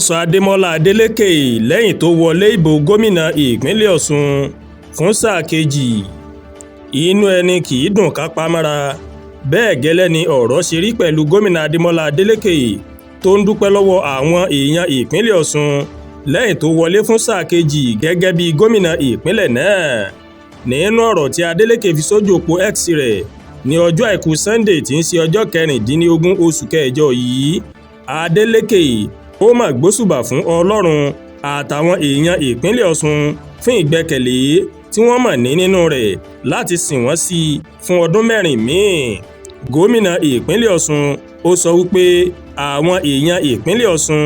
sọ Adémọ́lá Adélékè lẹ́yìn tó wọlé ìbò gómìnà ìpínlẹ̀ Ọ̀ṣun fún sáà kejì. Inú ẹni kì í dùn ká pamọ́ra. Bẹ́ẹ̀ gẹ́lẹ́ ni ọ̀rọ̀ ṣe rí pẹ̀lú gómìnà Adémọ́lá Adélékè tó ń dúpẹ́ lọ́wọ́ àwọn èèyàn ìpínlẹ̀ Ọ̀ṣun lẹ́yìn tó wọlé fún sáà kejì gẹ́gẹ́ bí gómìnà ìpínlẹ̀ náà. Nínú ọ̀rọ̀ tí Adélékè fi sójú òpó X rẹ̀ ní ọjọ́ àìkú Sunday tí ń ṣe ọjọ́ 16 oṣù kẹjọ yìí, Adélékè ó mà gbóṣùbà fún Ọlọ́run àtàwọn èèyàn ìpínlẹ̀ Ọ̀ṣun fún ìgbẹ́kẹ̀lé tí wọ́n mọ̀ ní nínú rẹ̀ láti sìn wọ́n sí fún ọdún 4 míì. Gómìnà ìpínlẹ̀ Ọ̀ṣun ó sọ wípé àwọn èèyàn ìpínlẹ̀ Ọ̀ṣun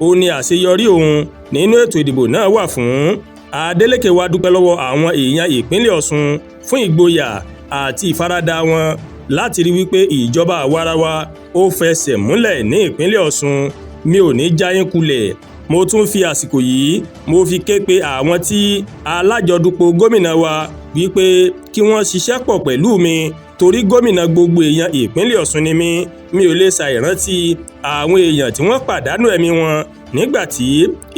ó ní àṣeyọrí òun nínú ètò ìdìbò náà wà fún. Adélékè wá dúpẹ́ lọ́wọ́ àwọn èèyàn ìpínlẹ̀ Ọ̀ṣun fún ìgboyà àti ìfaradà wọn láti rí wípé ìjọba àwarawa ó fẹsẹ̀ múlẹ̀ ní ìpínlẹ̀ Ọ̀ṣun. Mi ò ní já yín kulẹ̀. Mo tún fi àsìkò yìí mo fi ké pe àwọn tí alájọdúpọ̀ gómìnà wa wípé kí wọ́n ṣiṣẹ́ pọ̀ pẹ̀lú mi torí gómìnà gbogbo èèyàn ìpínlẹ̀ Ọ̀ṣun ni mí. Mi ò lè ṣàìrántí àwọn èèyàn tí wọ́n pàdánù ẹ̀mí wọn nígbà tí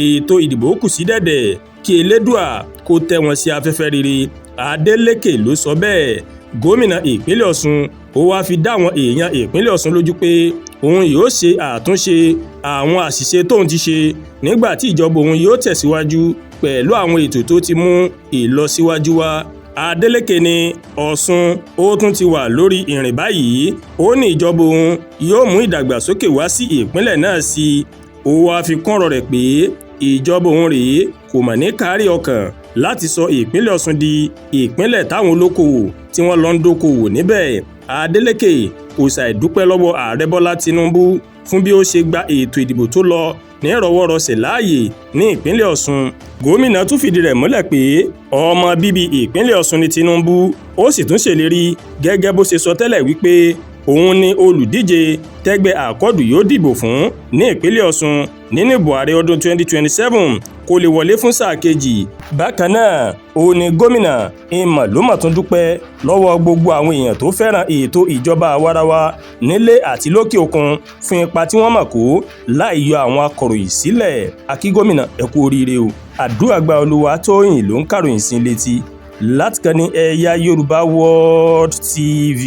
ètò ìdìbò kù sí dẹ̀dẹ̀. Kí Elédùà kó tẹ́ wọn sí afẹ́fẹ́ rere. Adélékè ló sọ bẹ́ẹ̀. Gómìnà ìpínlẹ̀ Ọ̀ṣun ó wá fi dá àwọn èèyàn ìpínlẹ̀ Ọ̀ṣun lójú pé òun yóò ṣe àtúnṣe àwọn àṣìṣe tóun ti ṣe nígbà tí ìjọba òun yóò tẹ̀síwájú pẹ̀lú àwọn ètò tó ti mú ìlọsíwájú wá. Adélékè ní Ọ̀ṣun ó tún ti wà lórí ìrìn báyìí. Ó ní ìjọba òun yóò mú ìdàgbàsókè wá sí ìpínlẹ̀ náà sí i. Ó wá fi kún ọ̀rọ̀ rẹ̀ pé ìjọba òun rèé kò mà ní kárí ọkàn láti sọ ìpínlẹ̀ Ọ̀ṣun di ìpínlẹ̀ táwọn olókoòwò tí wọ́n lọ ń dókoòwò níbẹ̀. Adélékè kò ṣàì dúpẹ́ lọ́wọ́ ààrẹ Bọ́lá Tinubu fún bí ó ṣe gba ètò ìdìbò tó lọ ní ìrọwọ́rọsẹ̀ láàyè ní ìpínlẹ̀ Ọ̀ṣun. Gómìnà tún fìdí rẹ̀ múlẹ̀ pé ọmọ bíbí ìpínlẹ̀ Ọ̀ṣun ni Tinubu. Ó sì tún ṣèlérí gẹ́gẹ́ bó ṣe sọ tẹ́lẹ̀ wípé òun ni olùdíje tẹ́gbẹ́ àkọ́dù yóò dìbò fún ní ìpínlẹ̀ Ọ̀ṣun nínú ìbò ààrẹ ọdún 2027 kó lè wọlé fún sáà kejì. Bákan náà ó ní gómìnà ìmọ̀ ló mà tún dúpẹ́ lọ́wọ́ gbogbo àwọn èèyàn tó fẹ́ràn ètò ìjọba àwarawa nílé àti lókè òkun fún ipa tí wọ́n mọ̀ kó láì yọ àwọn akọ̀ròyìn sílẹ̀. Akí gómìnà ẹ kú oríire o. Àdúràgbà Olúwatóyìn ló ń kàròyìn sí létí láti kàn ní Ẹ̀yà Yorùbá World TV.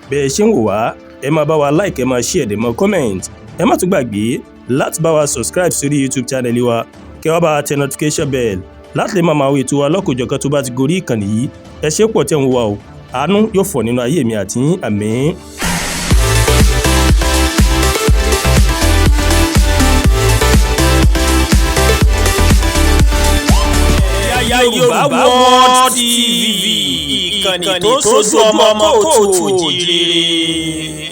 Bẹ́ẹ̀ ṣe ń wò wá ẹ máa bá wa like ẹ máa share ẹ máa comment. Ẹ má tún gbàgbé láti bá wa subscribe sórí YouTube channel wa kẹ́ wá bá wa tẹ notification bell láti lè máa wo ètò wa lọ́kòjọ̀kan tó bá ti gorí ìkànnì yìí. Ẹ ṣé pọ̀ tẹ́ ń wò wá o. Àánú yóò fọ̀ nínú ayé mi àti yín. Àmín. Ẹ̀yà Yorùbá World TV, ìkànnì tó sojú ọmọ kóòtù òjìrè.